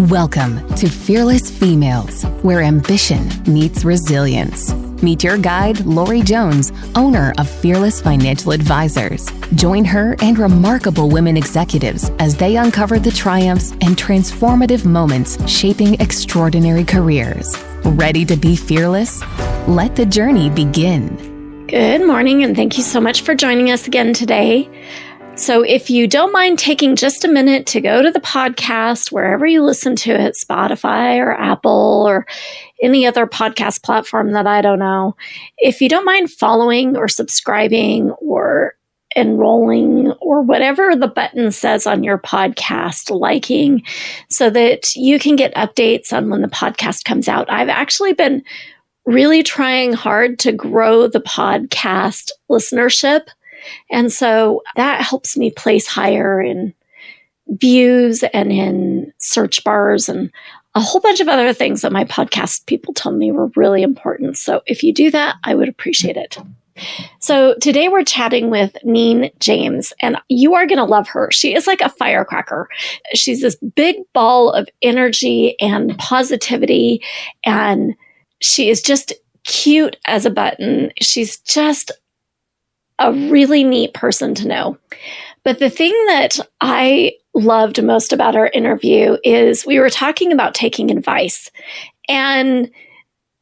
Welcome to Fearless Females, where ambition meets resilience. Meet your guide, Lorie Jones, owner of Fearless Financial Advisors. Join her and remarkable women executives as they uncover the triumphs and transformative moments shaping extraordinary careers. Ready to be fearless? Let the journey begin. Good morning, and thank you so much for joining us again today. So if you don't mind taking just a minute to go to the podcast, wherever you listen to it, Spotify or Apple or any other podcast platform that I don't know, if you don't mind following or subscribing or enrolling or whatever the button says on your podcast, liking, so that you can get updates on when the podcast comes out. I've actually been really trying hard to grow the podcast listenership. And so that helps me place higher in views and in search bars and a whole bunch of other things that my podcast people told me were really important. So if you do that, I would appreciate it. So today we're chatting with Neen James, and you are going to love her. She is like a firecracker. She's this big ball of energy and positivity, and she is just cute as a button. She's just a really neat person to know. But the thing that I loved most about our interview is we were talking about taking advice. And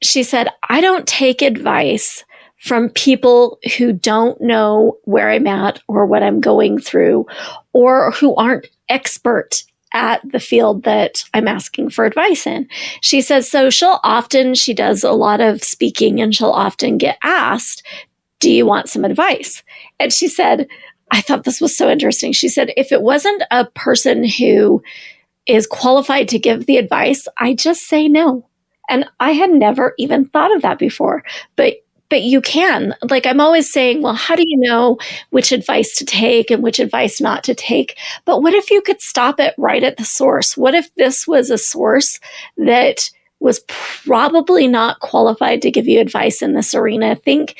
she said, I don't take advice from people who don't know where I'm at or what I'm going through, or who aren't expert at the field that I'm asking for advice in. She says, so she does a lot of speaking, and she'll often get asked, do you want some advice? And she said, I thought this was so interesting. She said, if it wasn't a person who is qualified to give the advice, I just say no. And I had never even thought of that before, but you can. Like, I'm always saying, well, how do you know which advice to take and which advice not to take? But what if you could stop it right at the source? What if this was a source that was probably not qualified to give you advice in this arena? Think,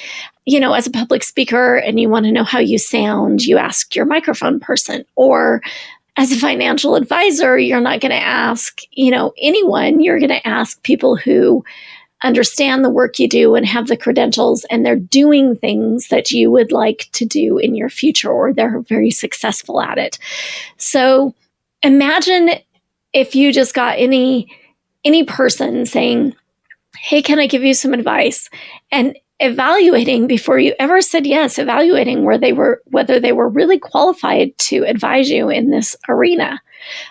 as a public speaker and you want to know how you sound, you ask your microphone person. Or as a financial advisor, you're not going to ask, anyone. You're going to ask people who understand the work you do and have the credentials, and they're doing things that you would like to do in your future, or they're very successful at it. So imagine if you just got any person saying, hey, can I give you some advice? And evaluating before you ever said yes, evaluating whether they were really qualified to advise you in this arena.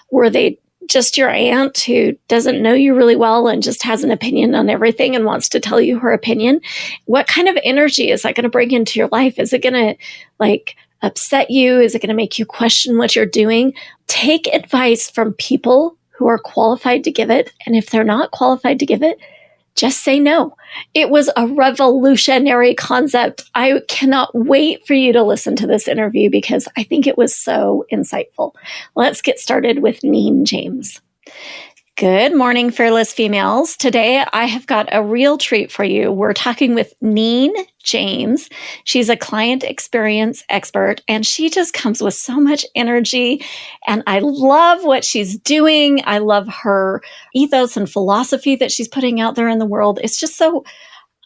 Were they just your aunt who doesn't know you really well and just has an opinion on everything and wants to tell you her opinion? What kind of energy is that going to bring into your life? Is it going to upset you? Is it going to make you question what you're doing? Take advice from people who are qualified to give it. And if they're not qualified to give it, just say no. It was a revolutionary concept. I cannot wait for you to listen to this interview because I think it was so insightful. Let's get started with Neen James. Good morning, fearless females. Today, I have got a real treat for you. We're talking with Neen James. She's a client experience expert, and she just comes with so much energy. And I love what she's doing. I love her ethos and philosophy that she's putting out there in the world. It's just so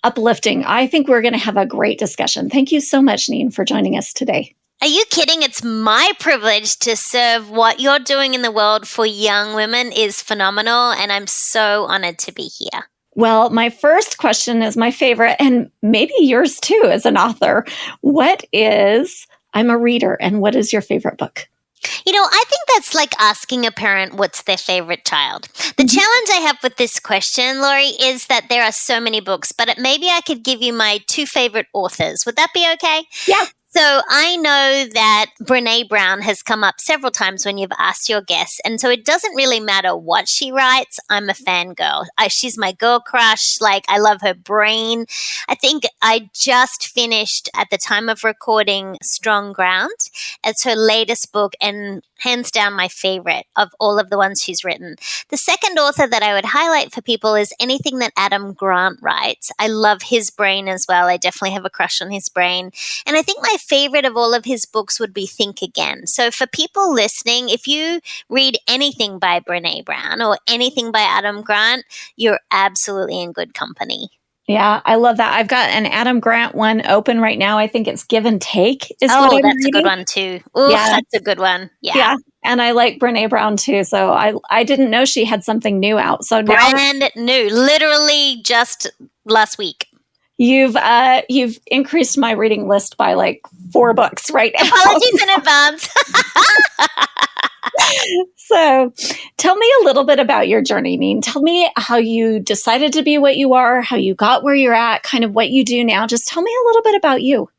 uplifting. I think we're going to have a great discussion. Thank you so much, Neen, for joining us today. Are you kidding? It's my privilege to serve. What you're doing in the world for young women is phenomenal, and I'm so honored to be here. Well, my first question is my favorite, and maybe yours too as an author. I'm a reader, and what is your favorite book? I think that's like asking a parent what's their favorite child. The challenge I have with this question, Lorie, is that there are so many books, but maybe I could give you my two favorite authors. Would that be okay? Yeah. So I know that Brené Brown has come up several times when you've asked your guests. And so it doesn't really matter what she writes. I'm a fangirl. She's my girl crush. I love her brain. I think I just finished, at the time of recording, Strong Ground. It's her latest book and hands down my favorite of all of the ones she's written. The second author that I would highlight for people is anything that Adam Grant writes. I love his brain as well. I definitely have a crush on his brain. And I think my favorite of all of his books would be Think Again. So for people listening, if you read anything by Brené Brown or anything by Adam Grant, you're absolutely in good company. Yeah, I love that. I've got an Adam Grant one open right now. I think it's Give and Take is what I'm that's reading. a good one too. Ooh, Yeah. That's a good one. Yeah. And I like Brené Brown too. So I didn't know she had something new out. So now brand new, literally just last week. You've increased my reading list by like 4 books right now. Apologies in advance. So tell me a little bit about your journey, Neen. Tell me how you decided to be what you are, how you got where you're at, kind of what you do now. Just tell me a little bit about you.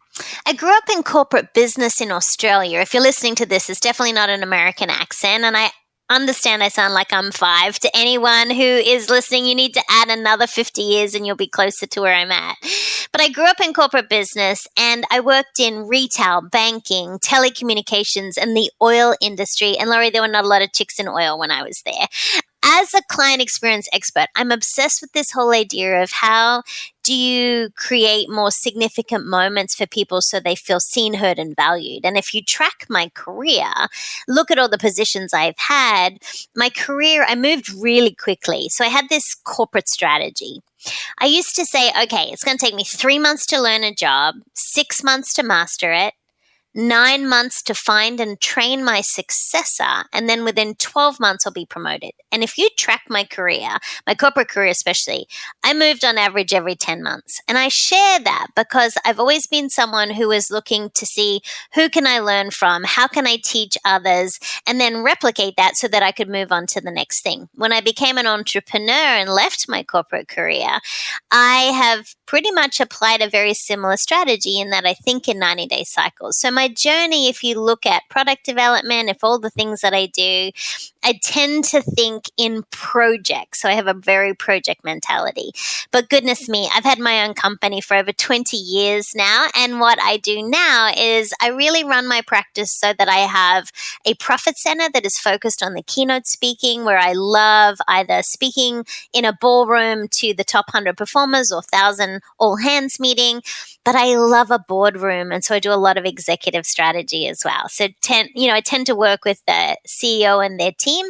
I grew up in corporate business in Australia. If you're listening to this, it's definitely not an American accent. And I understand I sound like I'm 5. To anyone who is listening, you need to add another 50 years and you'll be closer to where I'm at. But I grew up in corporate business and I worked in retail, banking, telecommunications, and the oil industry. And Lorie, there were not a lot of chicks in oil when I was there. As a client experience expert, I'm obsessed with this whole idea of how do you create more significant moments for people so they feel seen, heard, and valued? And if you track my career, look at all the positions I've had, my career, I moved really quickly. So I had this corporate strategy. I used to say, okay, it's going to take me 3 months to learn a job, 6 months to master it, 9 months to find and train my successor, and then within 12 months I'll be promoted. And if you track my career, my corporate career especially, I moved on average every 10 months. And I share that because I've always been someone who is looking to see who can I learn from, how can I teach others, and then replicate that so that I could move on to the next thing. When I became an entrepreneur and left my corporate career, I have pretty much applied a very similar strategy in that I think in 90-day cycles. So my journey, if you look at product development, if all the things that I do, I tend to think in projects. So I have a very project mentality. But goodness me, I've had my own company for over 20 years now. And what I do now is I really run my practice so that I have a profit center that is focused on the keynote speaking, where I love either speaking in a ballroom to the top 100 performers or 1,000 all hands meeting. But I love a boardroom. And so I do a lot of executive strategy as well. So I tend to work with the CEO and their team.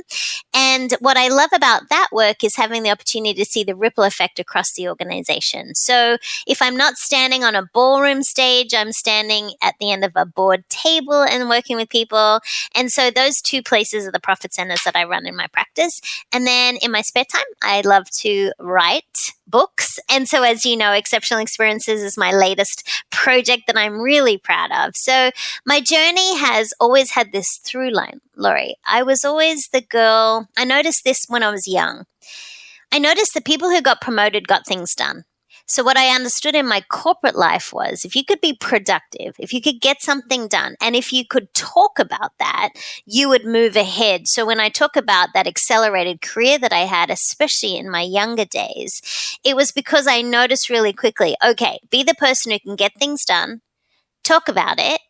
And what I love about that work is having the opportunity to see the ripple effect across the organization. So if I'm not standing on a ballroom stage, I'm standing at the end of a board table and working with people. And so those 2 places are the profit centers that I run in my practice. And then in my spare time, I love to write books. And so as you know, Exceptional Experiences is my latest project that I'm really proud of. So my journey has always had this through line, Lorie. I was always the girl. I noticed this when I was young. I noticed that people who got promoted got things done. So what I understood in my corporate life was if you could be productive, if you could get something done, and if you could talk about that, you would move ahead. So when I talk about that accelerated career that I had, especially in my younger days, it was because I noticed really quickly, okay, be the person who can get things done, talk about it,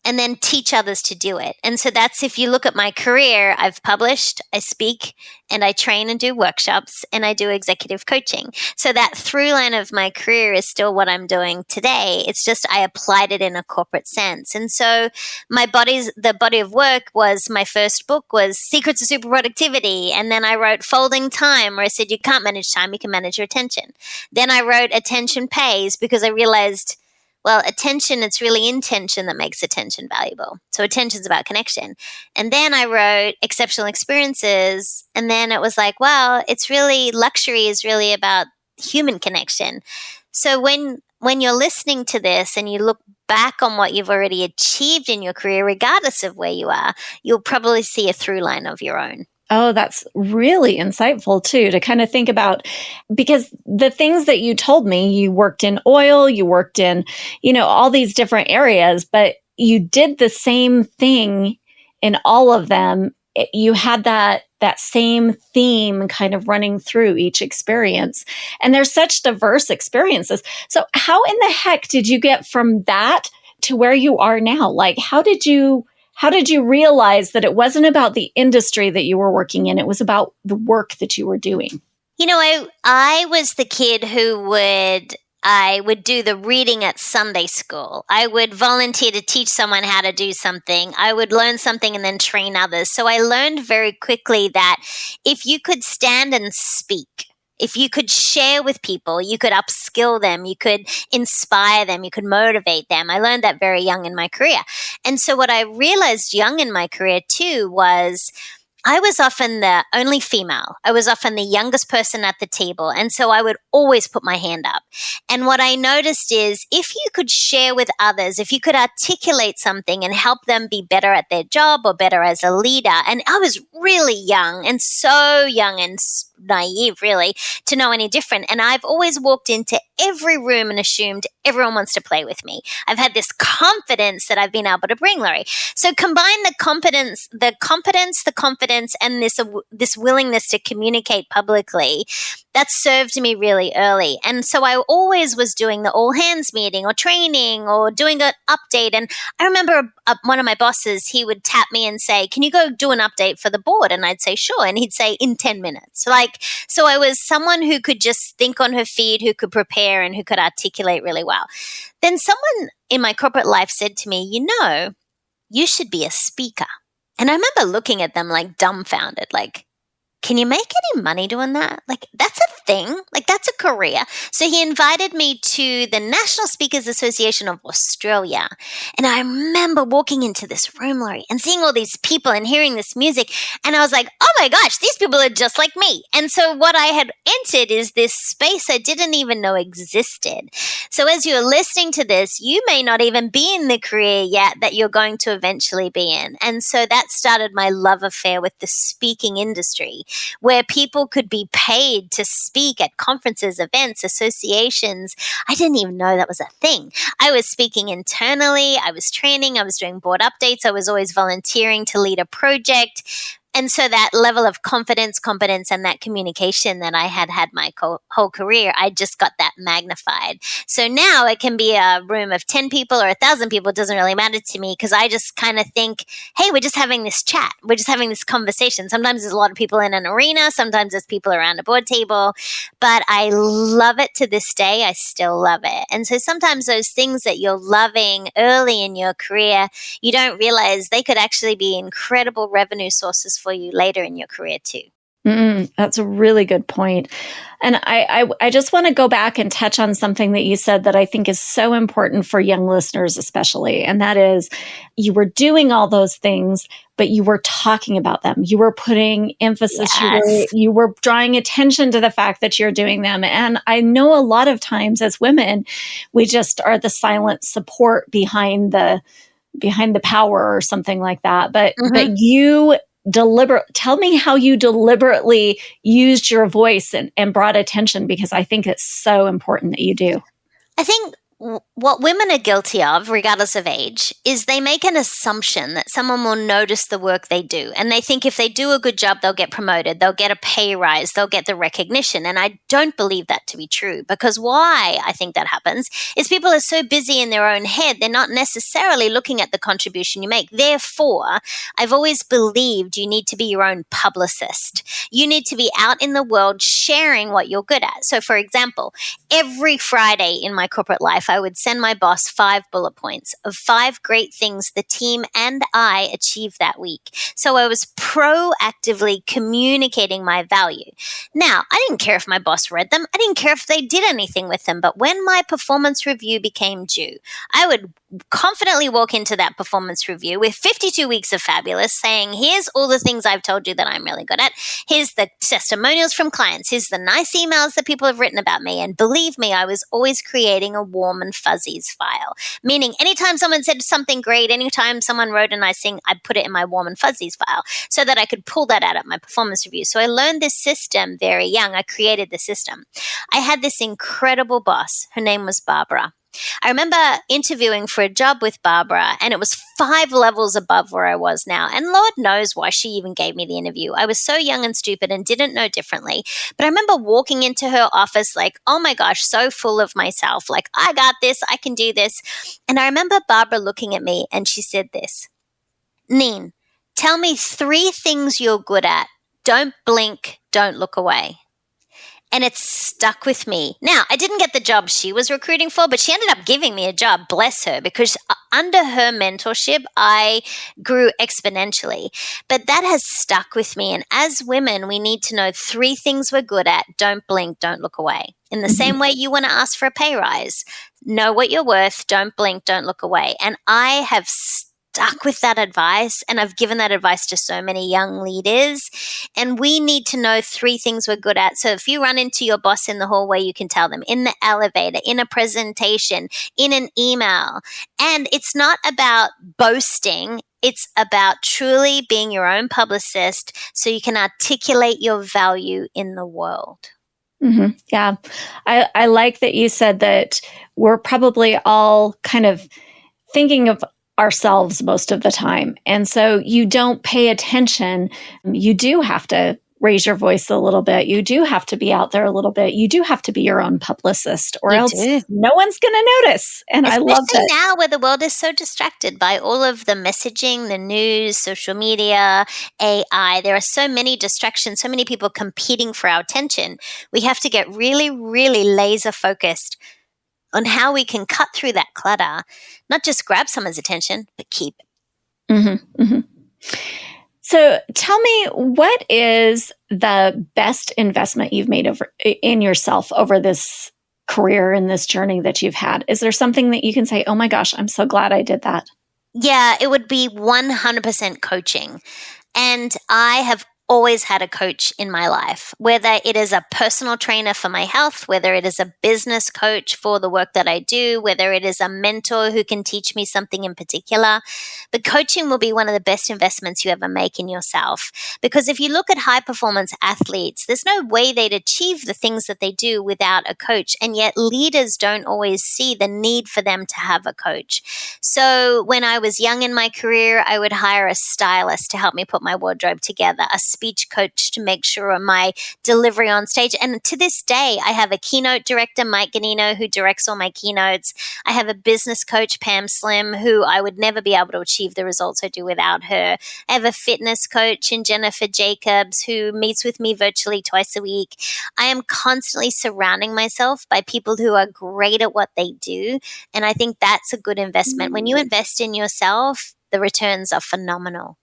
and then teach others to do it. And so that's, if you look at my career, I've published, I speak, and I train and do workshops, and I do executive coaching. So that through line of my career is still what I'm doing today. It's just I applied it in a corporate sense. And so the body of work was, my first book was Secrets of Super Productivity. And then I wrote Folding Time, where I said, you can't manage time, you can manage your attention. Then I wrote Attention Pays, because I realized, well, attention, it's really intention that makes attention valuable. So attention is about connection. And then I wrote Exceptional Experiences. And then it was like, well, it's really, luxury is really about human connection. So when you're listening to this and you look back on what you've already achieved in your career, regardless of where you are, you'll probably see a through line of your own. Oh, that's really insightful too, to kind of think about, because the things that you told me, you worked in oil, you worked in, all these different areas, but you did the same thing in all of them. You had that same theme kind of running through each experience. And there's such diverse experiences. So how in the heck did you get from that to where you are now? Like, how did you realize that it wasn't about the industry that you were working in? It was about the work that you were doing. I was the kid who would I would do the reading at Sunday school. I would volunteer to teach someone how to do something. I would learn something and then train others. So I learned very quickly that if you could stand and speak, if you could share with people, you could upskill them, you could inspire them, you could motivate them. I learned that very young in my career. And so what I realized young in my career too was I was often the only female. I was often the youngest person at the table. And so I would always put my hand up. And what I noticed is if you could share with others, if you could articulate something and help them be better at their job or better as a leader. And I was really young and so young and naive, really, to know any different. And I've always walked into every room and assumed everyone wants to play with me. I've had this confidence that I've been able to bring, Lorie. So combine the competence, and this willingness to communicate publicly. That served me really early. And so I always was doing the all hands meeting or training or doing an update. And I remember one of my bosses, he would tap me and say, can you go do an update for the board? And I'd say, sure. And he'd say, in 10 minutes. So I was someone who could just think on her feet, who could prepare and who could articulate really well. Then someone in my corporate life said to me, you should be a speaker. And I remember looking at them like dumbfounded, like, can you make any money doing that? Like, that's a thing. Like, that's a career. So he invited me to the National Speakers Association of Australia. And I remember walking into this room, Lorie, and seeing all these people and hearing this music. And I was like, oh my gosh, these people are just like me. And so what I had entered is this space I didn't even know existed. So as you're listening to this, you may not even be in the career yet that you're going to eventually be in. And so that started my love affair with the speaking industry, where people could be paid to speak at conferences, events, associations. I didn't even know that was a thing. I was speaking internally. I was training. I was doing board updates. I was always volunteering to lead a project. And so that level of confidence, competence, and that communication that I had my whole career, I just got that magnified. So now it can be a room of 10 people or 1,000 people. It doesn't really matter to me because I just kind of think, hey, we're just having this chat. We're just having this conversation. Sometimes there's a lot of people in an arena. Sometimes there's people around a board table. But I love it to this day. I still love it. And so sometimes those things that you're loving early in your career, you don't realize they could actually be incredible revenue sources for you later in your career too. That's a really good point. And I just want to go back and touch on something that you said that I think is so important for young listeners especially. And that is you were doing all those things, but you were talking about them. You were putting emphasis, Yes. you were drawing attention to the fact that you're doing them. And I know a lot of times as women, we just are the silent support behind the power or something like that. But you tell me how you deliberately used your voice and brought attention, because I think it's so important that you do. I think what women are guilty of, regardless of age, is they make an assumption that someone will notice the work they do. And they think if they do a good job, they'll get promoted, they'll get a pay rise, they'll get the recognition. And I don't believe that to be true, because why I think that happens is people are so busy in their own head, they're not necessarily looking at the contribution you make. Therefore, I've always believed you need to be your own publicist. You need to be out in the world sharing what you're good at. So for example, every Friday in my corporate life, I would send my boss 5 bullet points of 5 great things the team and I achieved that week. So I was proactively communicating my value. Now, I didn't care if my boss read them. I didn't care if they did anything with them. But when my performance review became due, I would confidently walk into that performance review with 52 weeks of fabulous, saying, here's all the things I've told you that I'm really good at. Here's the testimonials from clients. Here's the nice emails that people have written about me. And believe me, I was always creating a warm and fuzzies file, meaning anytime someone said something great, anytime someone wrote a nice thing, I'd put it in my warm and fuzzies file so that I could pull that out at my performance review. So I learned this system very young. I created the system. I had this incredible boss. Her name was Barbara. I remember interviewing for a job with Barbara, and it was 5 levels above where I was now. And Lord knows why she even gave me the interview. I was so young and stupid and didn't know differently. But I remember walking into her office like, oh my gosh, so full of myself. Like, I got this, I can do this. And I remember Barbara looking at me and she said this, Neen, tell me 3 things you're good at. Don't blink, don't look away. And it stuck with me. Now, I didn't get the job she was recruiting for, but she ended up giving me a job, bless her, because under her mentorship, I grew exponentially. But that has stuck with me. And as women, we need to know 3 things we're good at. Don't blink, don't look away. In the same way you want to ask for a pay rise. Know what you're worth, don't blink, don't look away. And I have stuck with that advice, and I've given that advice to so many young leaders. And we need to know 3 things we're good at. So if you run into your boss in the hallway, you can tell them, in the elevator, in a presentation, in an email. And it's not about boasting. It's about truly being your own publicist so you can articulate your value in the world. Mm-hmm. Yeah. I like that you said that we're probably all kind of thinking of ourselves most of the time. And so you don't pay attention. You do have to raise your voice a little bit. You do have to be out there a little bit. You do have to be your own publicist, or else no one's going to notice. And especially I love that. Now where the world is so distracted by all of the messaging, the news, social media, AI. There are so many distractions, so many people competing for our attention. We have to get really, really laser focused on how we can cut through that clutter, not just grab someone's attention, but keep it. Mm-hmm, mm-hmm. So tell me, what is the best investment you've made in yourself over this career and this journey that you've had? Is there something that you can say, oh my gosh, I'm so glad I did that? Yeah, it would be 100% coaching. And I have always had a coach in my life, whether it is a personal trainer for my health, whether it is a business coach for the work that I do, whether it is a mentor who can teach me something in particular. But coaching will be one of the best investments you ever make in yourself. Because if you look at high performance athletes, there's no way they'd achieve the things that they do without a coach. And yet leaders don't always see the need for them to have a coach. So when I was young in my career, I would hire a stylist to help me put my wardrobe together, a speech coach to make sure my delivery on stage. And to this day, I have a keynote director, Mike Ganino, who directs all my keynotes. I have a business coach, Pam Slim, who I would never be able to achieve the results I do without her. I have a fitness coach in Jennifer Jacobs, who meets with me virtually twice a week. I am constantly surrounding myself by people who are great at what they do. And I think that's a good investment. When you invest in yourself, the returns are phenomenal.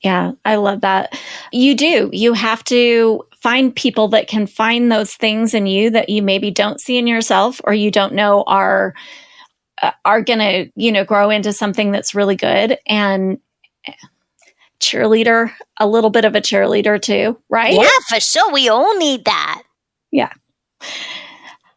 Yeah, I love that. You do. You have to find people that can find those things in you that you maybe don't see in yourself, or you don't know are going to, grow into something that's really good. And cheerleader, a little bit of a cheerleader too, right? Yeah, for sure. We all need that. Yeah.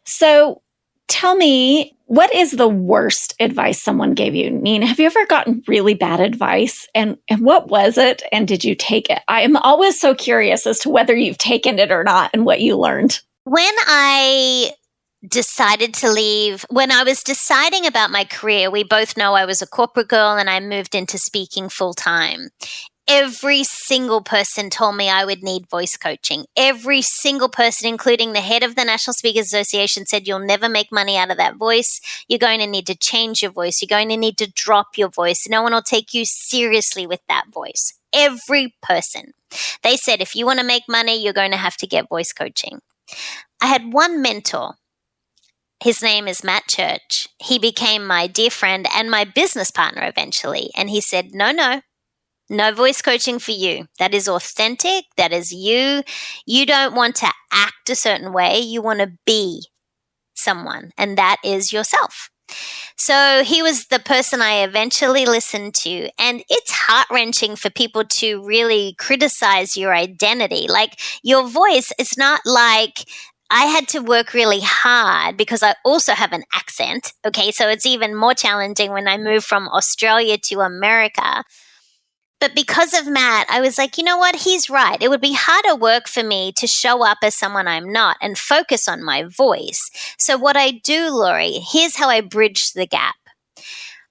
So tell me, what is the worst advice someone gave you? Neen, have you ever gotten really bad advice? And what was it? And did you take it? I am always so curious as to whether you've taken it or not and what you learned. When I decided to leave, when I was deciding about my career, we both know I was a corporate girl and I moved into speaking full time. Every single person told me I would need voice coaching. Every single person, including the head of the National Speakers Association, said you'll never make money out of that voice. You're going to need to change your voice. You're going to need to drop your voice. No one will take you seriously with that voice. Every person. They said, if you want to make money, you're going to have to get voice coaching. I had one mentor. His name is Matt Church. He became my dear friend and my business partner eventually. And he said, no voice coaching for you. That is authentic. That is you. You don't want to act a certain way. You want to be someone, and that is yourself. So he was the person I eventually listened to. And it's heart-wrenching for people to really criticize your identity. Like your voice, it's not like I had to work really hard because I also have an accent. Okay, so it's even more challenging when I moved from Australia to America. But because of Matt, I was like, you know what? He's right. It would be harder work for me to show up as someone I'm not and focus on my voice. So what I do, Lorie, here's how I bridge the gap.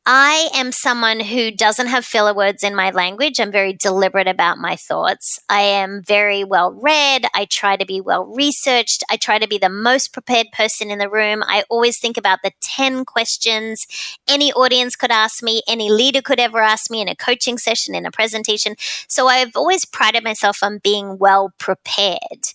I am someone who doesn't have filler words in my language. I'm very deliberate about my thoughts. I am very well read. I try to be well researched. I try to be the most prepared person in the room. I always think about the 10 questions any audience could ask me, any leader could ever ask me in a coaching session, in a presentation. So I've always prided myself on being well prepared.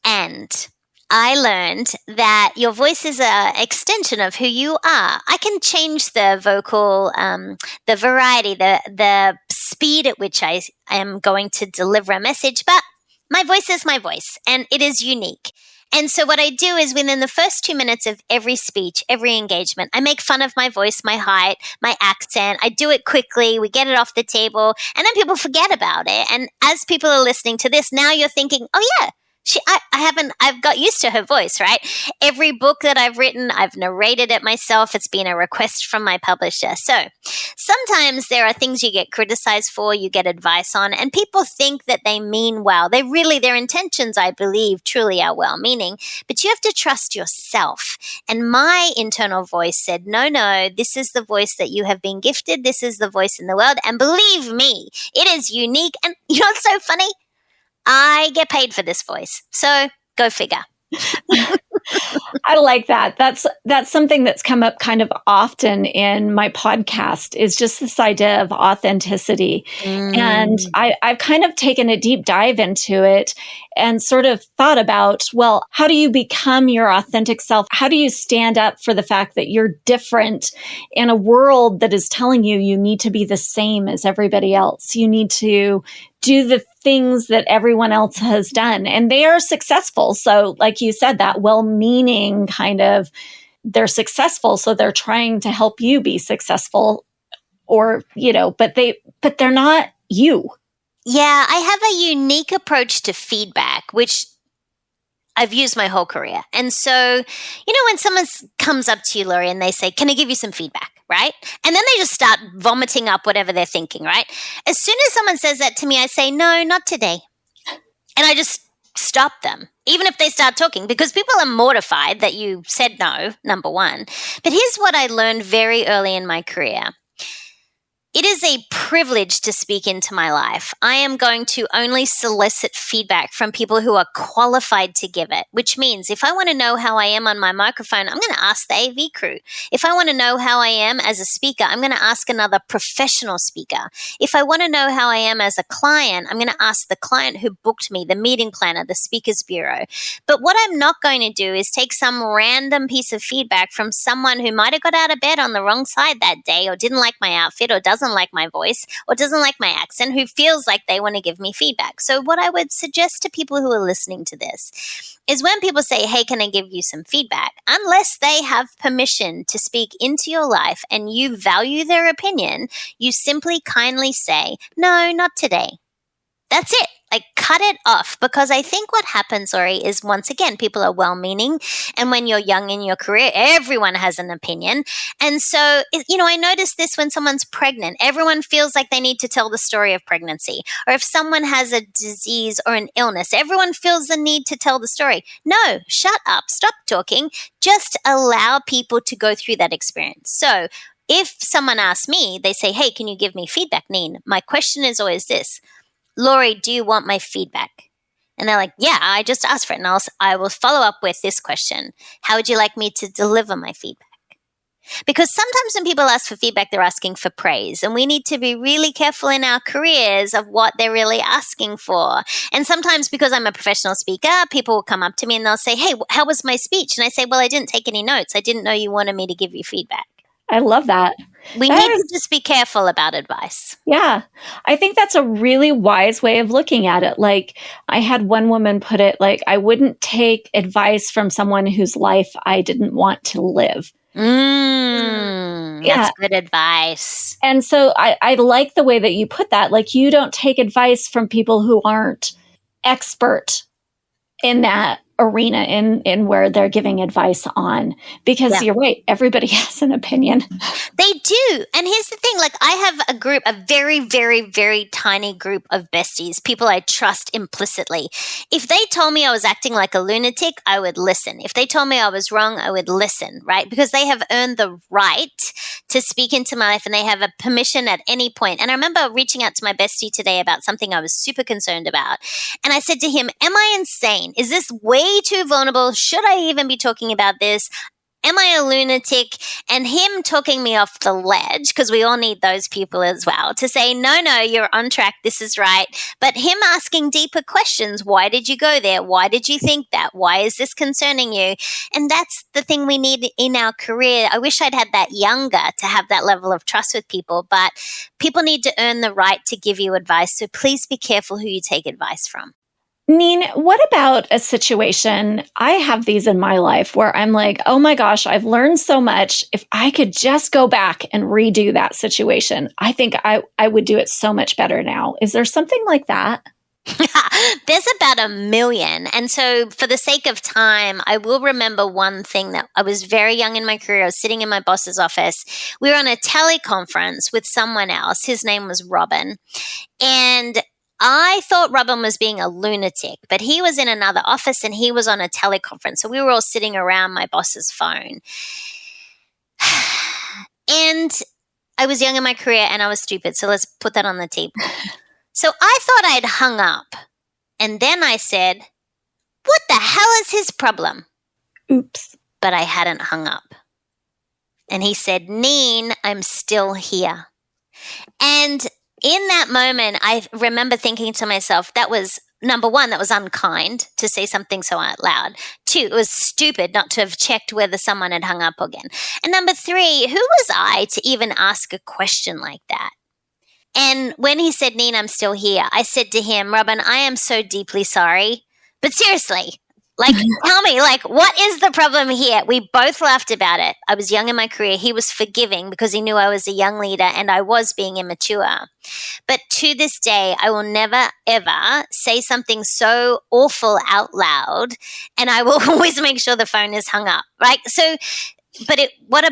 And I learned that your voice is an extension of who you are. I can change the vocal, the variety, the speed at which I am going to deliver a message, but my voice is my voice, and it is unique. And so what I do is within the first 2 minutes of every speech, every engagement, I make fun of my voice, my height, my accent. I do it quickly. We get it off the table, and then people forget about it. And as people are listening to this, now you're thinking, oh yeah, I've got used to her voice, right? Every book that I've written, I've narrated it myself. It's been a request from my publisher. So sometimes there are things you get criticized for, you get advice on, and people think that they mean well. Their intentions, I believe, truly are well-meaning, but you have to trust yourself. And my internal voice said, no, this is the voice that you have been gifted. This is the voice in the world. And believe me, it is unique. And you know what's so funny? I get paid for this voice. So go figure. I like that. That's something that's come up kind of often in my podcast, is just this idea of authenticity. And I've kind of taken a deep dive into it and sort of thought about, well, how do you become your authentic self? How do you stand up for the fact that you're different in a world that is telling you you need to be the same as everybody else? You need to do the things that everyone else has done, and they are successful. So like you said, that well-meaning kind of, they're successful. So they're trying to help you be successful, or, but they're not you. Yeah, I have a unique approach to feedback, which I've used my whole career. And so, when someone comes up to you, Lorie, and they say, can I give you some feedback? Right? And then they just start vomiting up whatever they're thinking, right? As soon as someone says that to me, I say, no, not today. And I just stop them, even if they start talking, because people are mortified that you said no, number one. But here's what I learned very early in my career. It is a privilege to speak into my life. I am going to only solicit feedback from people who are qualified to give it, which means if I want to know how I am on my microphone, I'm going to ask the AV crew. If I want to know how I am as a speaker, I'm going to ask another professional speaker. If I want to know how I am as a client, I'm going to ask the client who booked me, the meeting planner, the speakers bureau. But what I'm not going to do is take some random piece of feedback from someone who might have got out of bed on the wrong side that day, or didn't like my outfit, or doesn't like my voice, or doesn't like my accent, who feels like they want to give me feedback. So what I would suggest to people who are listening to this is when people say, hey, can I give you some feedback? Unless they have permission to speak into your life and you value their opinion, you simply kindly say, no, not today. That's it. Like, cut it off, because I think what happens, Lorie, is once again, people are well-meaning. And when you're young in your career, everyone has an opinion. And so, I notice this when someone's pregnant. Everyone feels like they need to tell the story of pregnancy. Or if someone has a disease or an illness, everyone feels the need to tell the story. No, shut up. Stop talking. Just allow people to go through that experience. So if someone asks me, they say, hey, can you give me feedback, Neen? My question is always this: Lorie, do you want my feedback? And they're like, yeah, I just asked for it. And I will follow up with this question: how would you like me to deliver my feedback? Because sometimes when people ask for feedback, they're asking for praise. And we need to be really careful in our careers of what they're really asking for. And sometimes, because I'm a professional speaker, people will come up to me and they'll say, hey, how was my speech? And I say, well, I didn't take any notes. I didn't know you wanted me to give you feedback. I love that. We need to just be careful about advice. Yeah. I think that's a really wise way of looking at it. Like, I had one woman put it like, I wouldn't take advice from someone whose life I didn't want to live. That's good advice. And so I like the way that you put that. Like, you don't take advice from people who aren't expert in that arena, in where they're giving advice on, because you're right, everybody has an opinion. They do. And here's the thing, like, I have a very, very, very tiny group of besties, people I trust implicitly. If they told me I was acting like a lunatic, I would listen. If they told me I was wrong, I would listen, right? Because they have earned the right to speak into my life, and they have a permission at any point. And I remember reaching out to my bestie today about something I was super concerned about. And I said to him, am I insane? Is this way too vulnerable? Should I even be talking about this? Am I a lunatic? And him talking me off the ledge, because we all need those people as well, to say, no, you're on track. This is right. But him asking deeper questions. Why did you go there? Why did you think that? Why is this concerning you? And that's the thing we need in our career. I wish I'd had that younger to have that level of trust with people, but people need to earn the right to give you advice. So please be careful who you take advice from. Neen, what about a situation? I have these in my life where I'm like, oh my gosh, I've learned so much. If I could just go back and redo that situation, I think I would do it so much better now. Is there something like that? There's about 1 million. And so for the sake of time, I will remember one thing that I was very young in my career. I was sitting in my boss's office. We were on a teleconference with someone else. His name was Robin. And I thought Robin was being a lunatic, but he was in another office and he was on a teleconference. So we were all sitting around my boss's phone. And I was young in my career and I was stupid. So let's put that on the table. So I thought I'd hung up. And then I said, what the hell is his problem? Oops. But I hadn't hung up. And he said, Neen, I'm still here. And in that moment, I remember thinking to myself, that was, number one, that was unkind to say something so out loud. 2, it was stupid not to have checked whether someone had hung up again. And number 3, who was I to even ask a question like that? And when he said, Neen, I'm still here, I said to him, Robin, I am so deeply sorry. But seriously, like, tell me, like, what is the problem here? We both laughed about it. I was young in my career. He was forgiving because he knew I was a young leader and I was being immature. But to this day, I will never, ever say something so awful out loud. And I will always make sure the phone is hung up, right? So, but what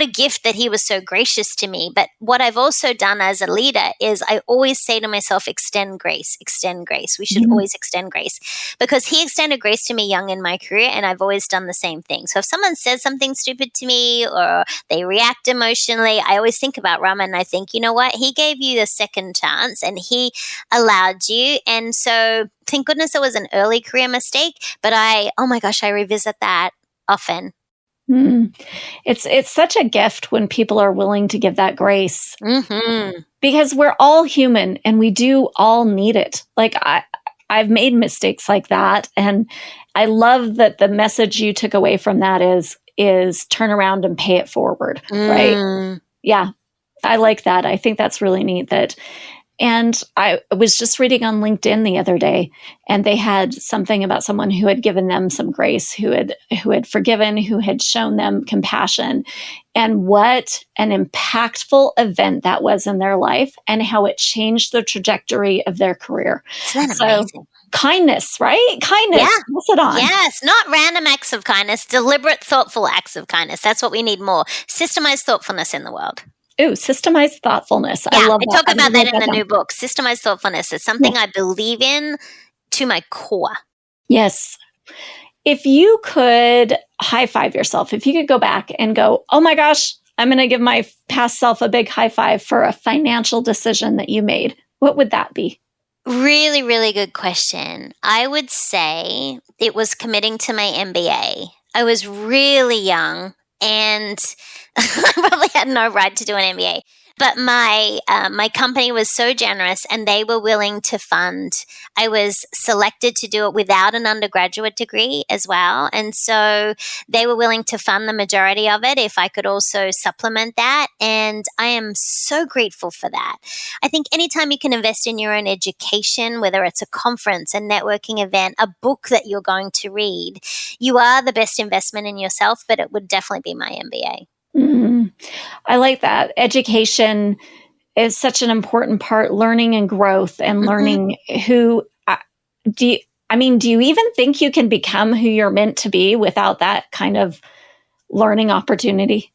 a gift that he was so gracious to me. But what I've also done as a leader is I always say to myself, extend grace, extend grace. We should always extend grace, because he extended grace to me young in my career and I've always done the same thing. So if someone says something stupid to me or they react emotionally, I always think about Rama and I think, you know what? He gave you the second chance and he allowed you. And so thank goodness it was an early career mistake, but I revisit that often. It's such a gift when people are willing to give that grace, because we're all human and we do all need it. Like I've made mistakes like that, and I love that the message you took away from that is turn around and pay it forward, right? Yeah, I like that. I think that's really neat. And I was just reading on LinkedIn the other day, and they had something about someone who had given them some grace, who had forgiven, who had shown them compassion, and what an impactful event that was in their life and how it changed the trajectory of their career. Isn't that amazing? Kindness, right? Kindness. Yeah. Pass it on. Yes, not random acts of kindness, deliberate, thoughtful acts of kindness. That's what we need more. Systemized thoughtfulness in the world. Ooh, systemized thoughtfulness. Yeah, I love I that. talk about that in the new book. Systemized thoughtfulness is something I believe in to my core. Yes. If you could high five yourself, if you could go back and go, oh my gosh, I'm going to give my past self a big high five for a financial decision that you made, what would that be? Really, really good question. I would say it was committing to my MBA. I was really young and I probably had no right to do an MBA. But my company was so generous and they were willing to fund. I was selected to do it without an undergraduate degree as well. And so they were willing to fund the majority of it if I could also supplement that. And I am so grateful for that. I think anytime you can invest in your own education, whether it's a conference, a networking event, a book that you're going to read, you are the best investment in yourself, but it would definitely be my MBA. I like that. Education is such an important part, learning and growth and learning who do you even think you can become who you're meant to be without that kind of learning opportunity?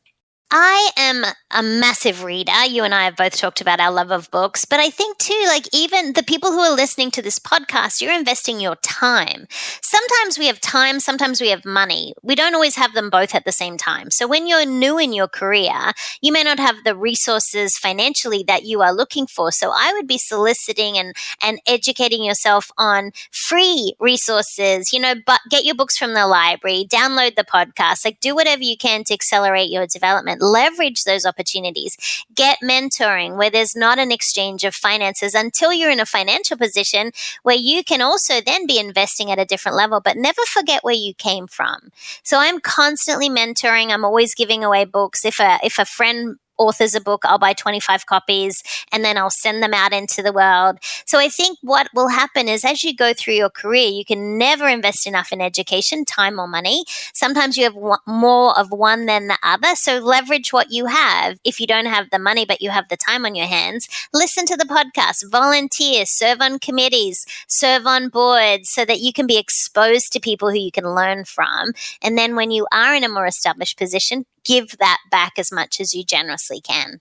I am a massive reader. You and I have both talked about our love of books. But I think too, like even the people who are listening to this podcast, you're investing your time. Sometimes we have time, sometimes we have money. We don't always have them both at the same time. So when you're new in your career, you may not have the resources financially that you are looking for. So I would be soliciting and educating yourself on free resources, but get your books from the library, download the podcast, like do whatever you can to accelerate your development, leverage those opportunities, get mentoring where there's not an exchange of finances until you're in a financial position where you can also then be investing at a different level, but never forget where you came from. So I'm constantly mentoring. I'm always giving away books. If a friend authors a book, I'll buy 25 copies and then I'll send them out into the world. So I think what will happen is as you go through your career, you can never invest enough in education, time or money. Sometimes you have more of one than the other. So leverage what you have. If you don't have the money, but you have the time on your hands, listen to the podcast, volunteer, serve on committees, serve on boards so that you can be exposed to people who you can learn from. And then when you are in a more established position, give that back as much as you generously can.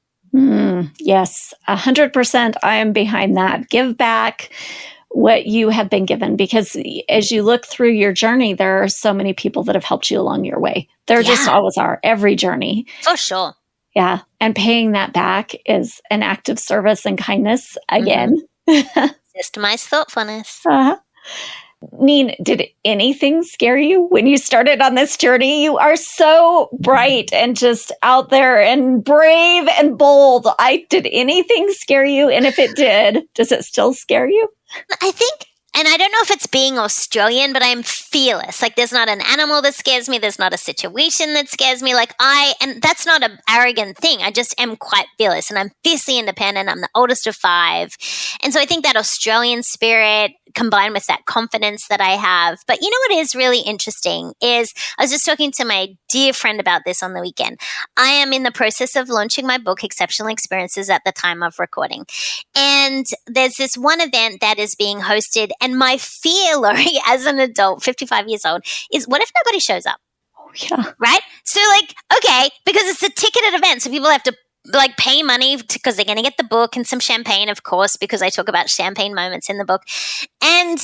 Yes, 100%. I am behind that. Give back what you have been given, because as you look through your journey, there are so many people that have helped you along your way. There just always are, every journey. For sure. Yeah. And paying that back is an act of service and kindness again. Systemized thoughtfulness. Neen, did anything scare you when you started on this journey? You are so bright and just out there and brave and bold. Did anything scare you? And if it did, does it still scare you? I think, and I don't know if it's being Australian, but I'm fearless. Like there's not an animal that scares me. There's not a situation that scares me. And that's not an arrogant thing. I just am quite fearless and I'm fiercely independent. I'm the oldest of 5. And so I think that Australian spirit combined with that confidence that I have. But you know what is really interesting is I was just talking to my dear friend about this on the weekend. I am in the process of launching my book, Exceptional Experiences, at the time of recording. And there's this one event that is being hosted. And my fear, Lorie, as an adult, 55 years old, is what if nobody shows up? Oh, yeah. Right? So okay, because it's a ticketed event. So people have to pay money because they're going to get the book and some champagne, of course, because I talk about champagne moments in the book. And,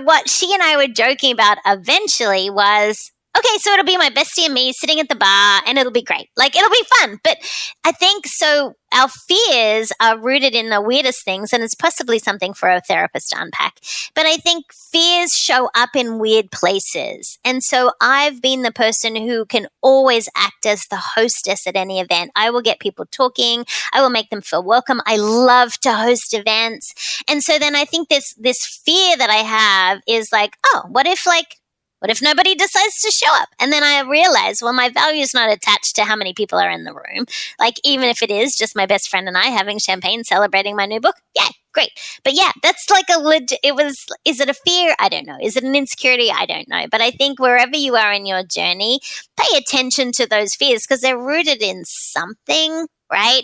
what she and I were joking about eventually was, okay, so it'll be my bestie and me sitting at the bar and it'll be great. It'll be fun. But I think so our fears are rooted in the weirdest things, and it's possibly something for a therapist to unpack. But I think fears show up in weird places. And so I've been the person who can always act as the hostess at any event. I will get people talking. I will make them feel welcome. I love to host events. And so then I think this fear that I have is what if nobody decides to show up? And then I realize, well, my value is not attached to how many people are in the room. Even if it is just my best friend and I having champagne celebrating my new book, yeah, great. But yeah, that's is it a fear? I don't know. Is it an insecurity? I don't know. But I think wherever you are in your journey, pay attention to those fears because they're rooted in something, right?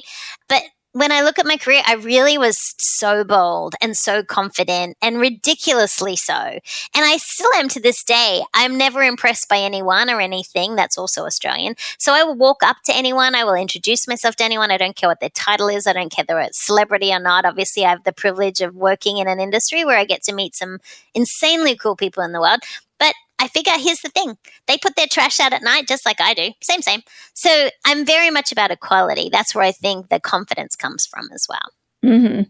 But when I look at my career, I really was so bold and so confident and ridiculously so. And I still am to this day. I'm never impressed by anyone or anything that's also Australian. So I will walk up to anyone. I will introduce myself to anyone. I don't care what their title is. I don't care if they're a celebrity or not. Obviously, I have the privilege of working in an industry where I get to meet some insanely cool people in the world. But I figure here's the thing. They put their trash out at night just like I do. Same. So I'm very much about equality. That's where I think the confidence comes from as well. Mm-hmm.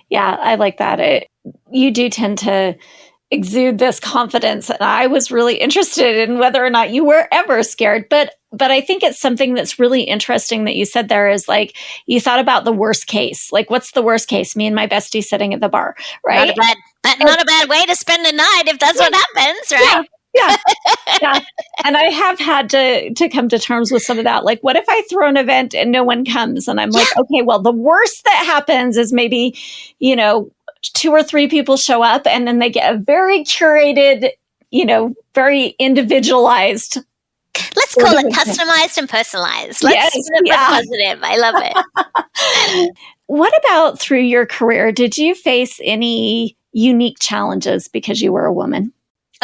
Yeah, I like that. You do tend to exude this confidence. And I was really interested in whether or not you were ever scared. But I think it's something that's really interesting that you said there is you thought about the worst case. What's the worst case? Me and my bestie sitting at the bar, right? Not a bad way to spend a night if that's what happens, right? Yeah. And I have had to come to terms with some of that. What if I throw an event and no one comes? And I'm okay, well, the worst that happens is maybe, 2 or 3 people show up and then they get a very curated, very individualized. Let's call it customized and personalized. Let's put it positive. I love it. What about through your career? Did you face any unique challenges because you were a woman?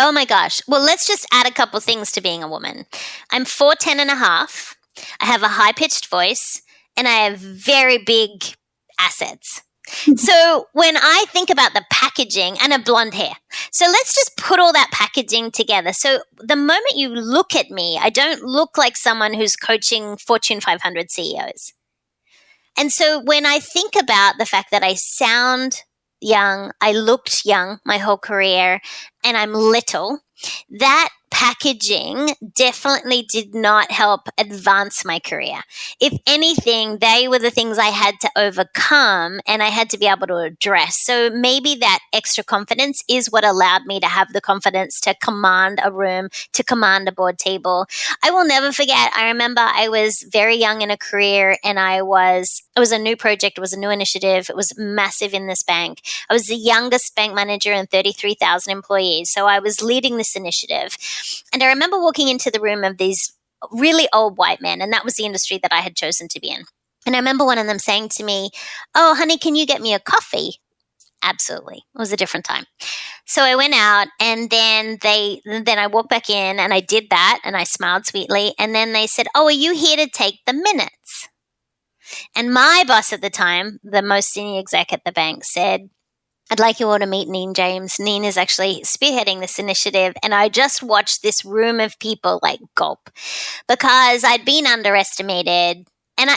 Oh my gosh. Well, let's just add a couple things to being a woman. I'm 4'10 and a half. I have a high-pitched voice and I have very big assets. So when I think about the packaging and a blonde hair, so let's just put all that packaging together. So the moment you look at me, I don't look like someone who's coaching Fortune 500 CEOs. And so when I think about the fact that I sound young, I looked young my whole career, and I'm little, that packaging definitely did not help advance my career. If anything, they were the things I had to overcome and I had to be able to address. So maybe that extra confidence is what allowed me to have the confidence to command a room, to command a board table. I will never forget, I remember I was very young in a career, and it was a new project, it was a new initiative, it was massive in this bank. I was the youngest bank manager and 33,000 employees. So I was leading this initiative. And I remember walking into the room of these really old white men, and that was the industry that I had chosen to be in. And I remember one of them saying to me, "Oh, honey, can you get me a coffee?" Absolutely. It was a different time. So I went out, and then I walked back in, and I did that, and I smiled sweetly. And then they said, "Oh, are you here to take the minutes?" And my boss at the time, the most senior exec at the bank, said, "I'd like you all to meet Neen James. Neen is actually spearheading this initiative." And I just watched this room of people like gulp, because I'd been underestimated. And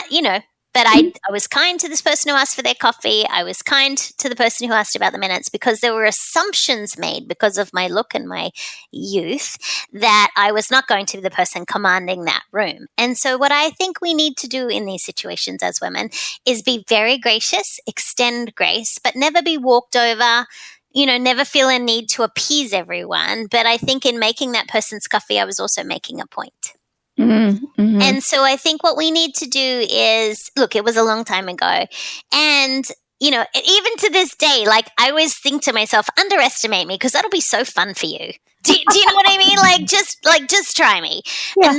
but I was kind to this person who asked for their coffee. I was kind to the person who asked about the minutes, because there were assumptions made because of my look and my youth that I was not going to be the person commanding that room. And so what I think we need to do in these situations as women is be very gracious, extend grace, but never be walked over, never feel a need to appease everyone. But I think in making that person's coffee, I was also making a point. Mm-hmm. And so I think what we need to do is, look, it was a long time ago. And, even to this day, like, I always think to myself, underestimate me, because that'll be so fun for you. Do you know what I mean? Just try me. Yeah. And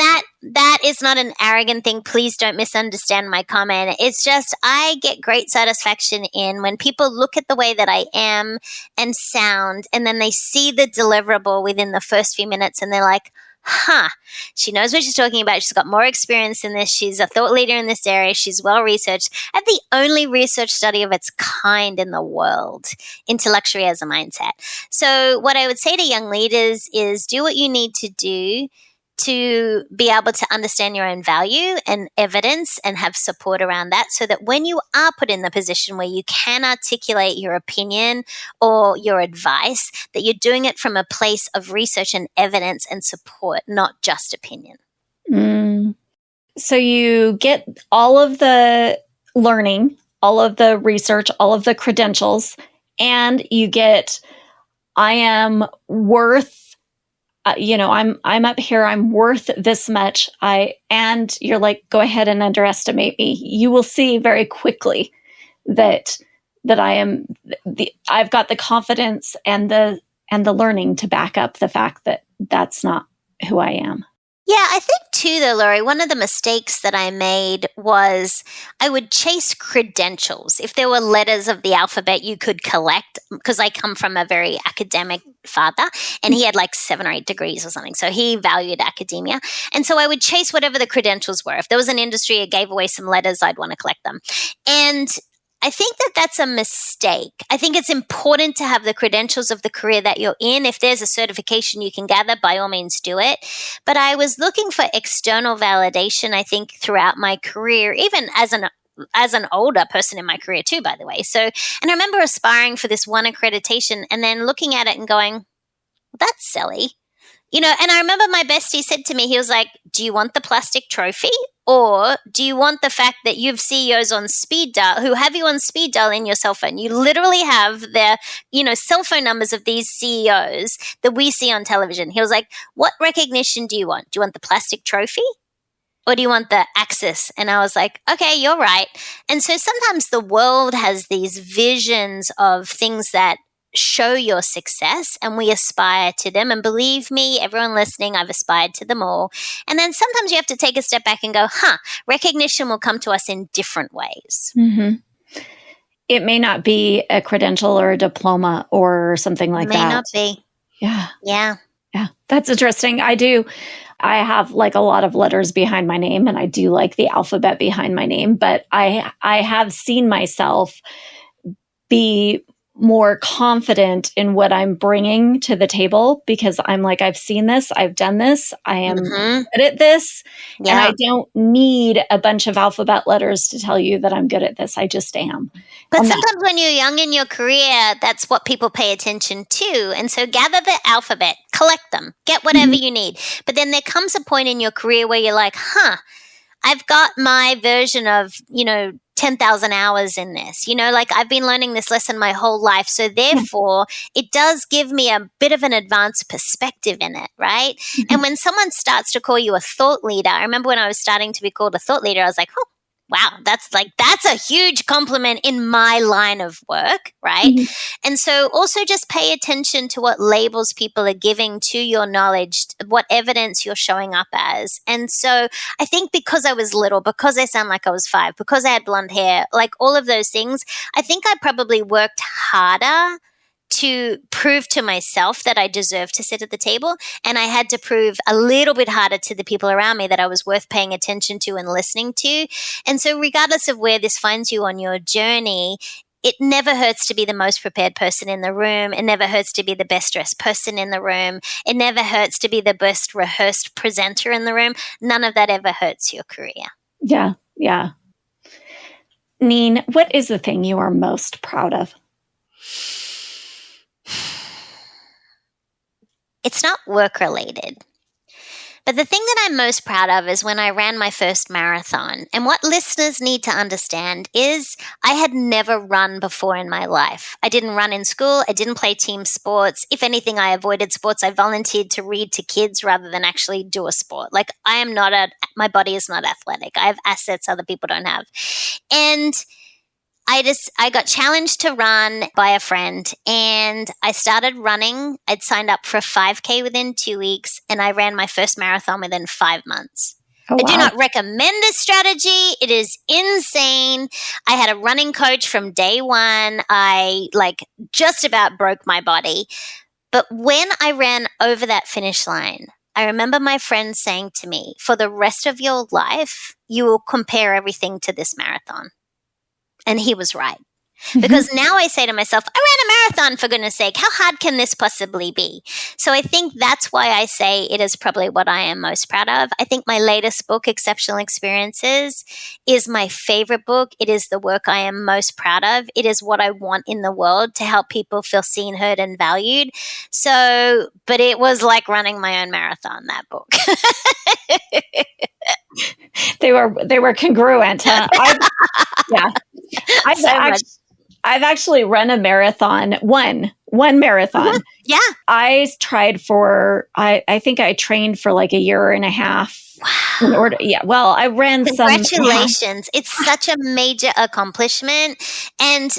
that is not an arrogant thing. Please don't misunderstand my comment. It's just, I get great satisfaction in when people look at the way that I am and sound, and then they see the deliverable within the first few minutes, and they're like, she knows what she's talking about. She's got more experience in this. She's a thought leader in this area. She's well-researched. I have the only research study of its kind in the world into luxury as a mindset. So what I would say to young leaders is do what you need to do to be able to understand your own value and evidence and have support around that, so that when you are put in the position where you can articulate your opinion or your advice, that you're doing it from a place of research and evidence and support, not just opinion. So you get all of the learning, all of the research, all of the credentials, and you get, I am worth, I'm up here, I'm worth this much. And you're like, go ahead and underestimate me. You will see very quickly that I am I've got the confidence and the learning to back up the fact that that's not who I am. Yeah, I think too, though, Lorie, one of the mistakes that I made was I would chase credentials. If there were letters of the alphabet you could collect, because I come from a very academic father, and he had like 7 or 8 degrees or something. So he valued academia. And so I would chase whatever the credentials were. If there was an industry that gave away some letters, I'd want to collect them. And I think that that's a mistake. I think it's important to have the credentials of the career that you're in. If there's a certification you can gather, by all means do it. But I was looking for external validation, I think, throughout my career, even as an older person in my career too, by the way. So, and I remember aspiring for this one accreditation and then looking at it and going, well, that's silly. And I remember my bestie said to me, he was like, do you want the plastic trophy? Or do you want the fact that you have CEOs on speed dial who have you on speed dial in your cell phone? You literally have the, cell phone numbers of these CEOs that we see on television. He was like, what recognition do you want? Do you want the plastic trophy? Or do you want the access? And I was like, okay, you're right. And so sometimes the world has these visions of things that show your success, and we aspire to them. And believe me, everyone listening, I've aspired to them all. And then sometimes you have to take a step back and go, recognition will come to us in different ways. Mm-hmm. It may not be a credential or a diploma or something like that. May not be. Yeah. Yeah. Yeah. That's interesting. I do. I have like a lot of letters behind my name, and I do like the alphabet behind my name, but I have seen myself be more confident in what I'm bringing to the table, because I'm like, I've seen this, I've done this, I am good at this, and I don't need a bunch of alphabet letters to tell you that I'm good at this. I just am. But sometimes when you're young in your career, that's what people pay attention to. And so gather the alphabet, collect them, get whatever you need. But then there comes a point in your career where you're like, I've got my version of, 10,000 hours in this, like I've been learning this lesson my whole life. So therefore it does give me a bit of an advanced perspective in it. Right. And when someone starts to call you a thought leader, I remember when I was starting to be called a thought leader, I was like, oh, wow, that's a huge compliment in my line of work, right? And so also just pay attention to what labels people are giving to your knowledge, what evidence you're showing up as. And so I think because I was little, because I sound like I was 5, because I had blonde hair, like all of those things, I think I probably worked harder to prove to myself that I deserved to sit at the table. And I had to prove a little bit harder to the people around me that I was worth paying attention to and listening to. And so regardless of where this finds you on your journey, it never hurts to be the most prepared person in the room. It never hurts to be the best dressed person in the room. It never hurts to be the best rehearsed presenter in the room. None of that ever hurts your career. Yeah. Yeah. Neen, what is the thing you are most proud of? It's not work related. But the thing that I'm most proud of is when I ran my first marathon. And what listeners need to understand is I had never run before in my life. I didn't run in school. I didn't play team sports. If anything, I avoided sports. I volunteered to read to kids rather than actually do a sport. Like my body is not athletic. I have assets other people don't have. And I got challenged to run by a friend, and I started running. I'd signed up for a 5K within 2 weeks, and I ran my first marathon within 5 months. Oh, wow. I do not recommend this strategy. It is insane. I had a running coach from day one. I just about broke my body. But when I ran over that finish line, I remember my friend saying to me, for the rest of your life, you will compare everything to this marathon. And he was right. Because now I say to myself, I ran a marathon, for goodness sake. How hard can this possibly be? So I think that's why I say it is probably what I am most proud of. I think my latest book, Exceptional Experiences, is my favorite book. It is the work I am most proud of. It is what I want in the world to help people feel seen, heard, and valued. So, but it was like running my own marathon, that book. They were congruent. Huh? I've actually run a marathon, one marathon. Yeah. I tried for, I think I trained for like a year and a half. Wow. In order, yeah. Well, I ran Congratulations. It's such a major accomplishment. And,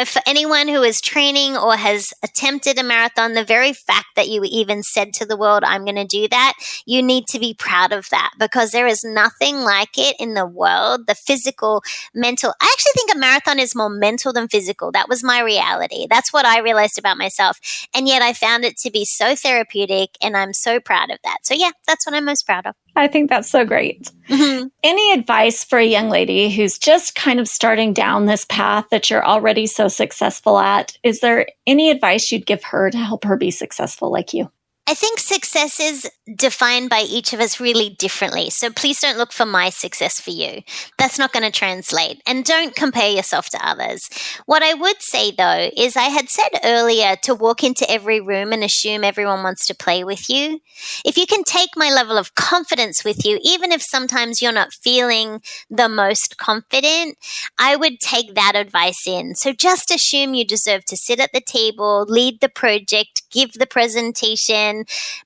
for anyone who is training or has attempted a marathon, the very fact that you even said to the world, I'm going to do that, you need to be proud of that, because there is nothing like it in the world. The physical, mental. I actually think a marathon is more mental than physical. That was my reality. That's what I realized about myself. And yet I found it to be so therapeutic, and I'm so proud of that. So yeah, that's what I'm most proud of. I think that's so great. Mm-hmm. Any advice for a young lady who's just kind of starting down this path that you're already so successful at? Is there any advice you'd give her to help her be successful like you? I think success is defined by each of us really differently. So please don't look for my success for you. That's not going to translate. And don't compare yourself to others. What I would say, though, is I had said earlier to walk into every room and assume everyone wants to play with you. If you can take my level of confidence with you, even if sometimes you're not feeling the most confident, I would take that advice in. So just assume you deserve to sit at the table, lead the project, give the presentation,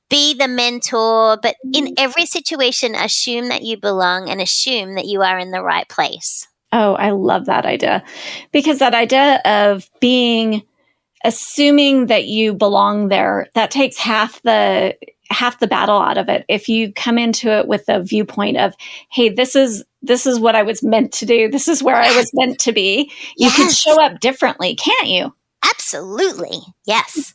be the mentor, but in every situation, assume that you belong and assume that you are in the right place. Oh, I love that idea, because that idea of assuming that you belong there, that takes half the battle out of it. If you come into it with the viewpoint of, hey, this is what I was meant to do. This is where I was meant to be. You can show up differently, can't you? Absolutely. Yes.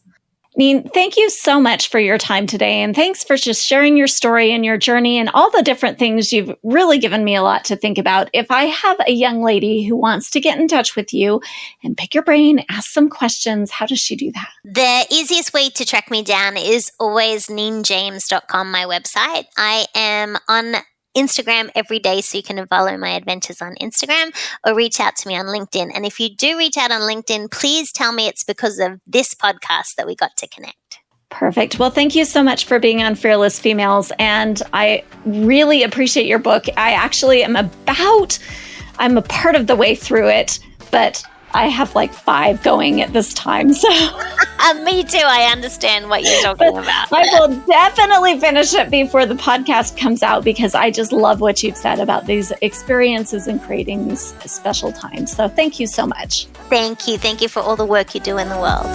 Neen, thank you so much for your time today. And thanks for just sharing your story and your journey and all the different things. You've really given me a lot to think about. If I have a young lady who wants to get in touch with you and pick your brain, ask some questions, how does she do that? The easiest way to track me down is always neenjames.com, my website. I am on Instagram every day, so you can follow my adventures on Instagram or reach out to me on LinkedIn. And if you do reach out on LinkedIn, please tell me it's because of this podcast that we got to connect. Perfect. Well, thank you so much for being on Fearless Females. And I really appreciate your book. I actually I'm a part of the way through it, but I have like 5 going at this time. So me too. I understand what you're talking about. I will definitely finish it before the podcast comes out because I just love what you've said about these experiences and creating these special times. So thank you so much. Thank you. Thank you for all the work you do in the world.